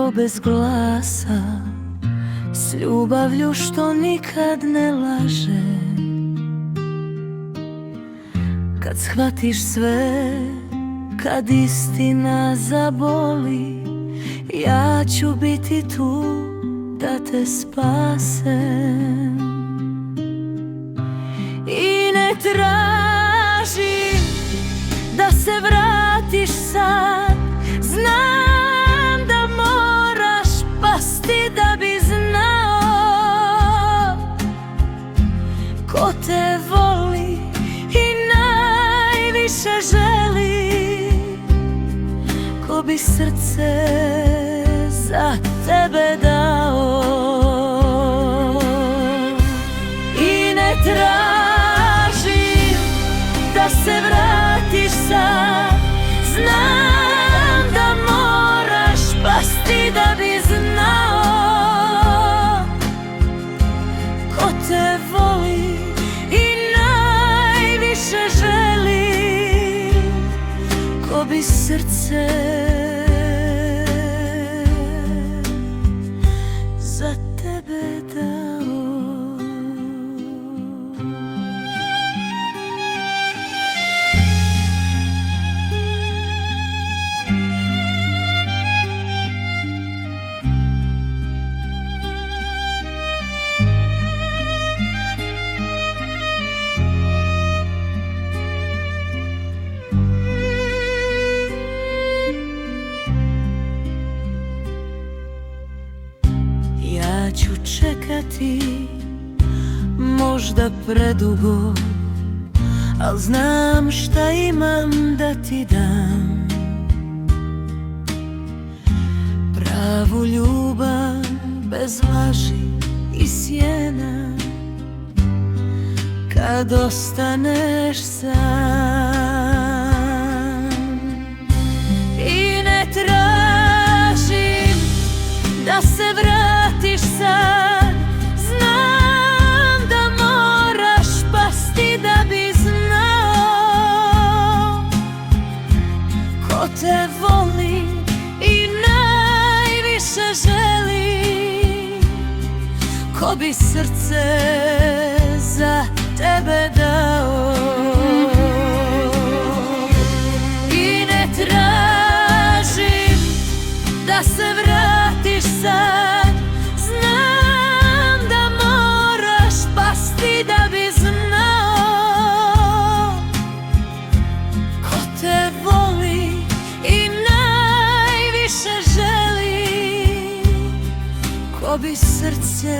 ko bez glasa, s ljubavlju što nikad ne laže. Kad shvatiš sve, kad istina zaboli, ja ću biti tu da te spasem. I ne tražim da se vratiš sad, znam da moraš pasti da bi znao ko te voli i najviše želi, ko bi srce za tebe dao. I ne tražim da se vratiš sad, znam da moraš pasti da bi znao ko te voli i najviše želi, ko bi srce za tebe dao. Ja ću čekati možda predugo, al znam šta imam da ti dam. Pravu ljubav bez laži i sjena, kad ostaneš sam. I ne tražim da se vratiš sad, znam da moraš pasti da bi znao ko te voli i najviše želi, ko bi srce za tebe dao. I ne tražim da se vratiš sad, znam da moraš pasti da bi znao ko te voli i najviše želi, ko bi srce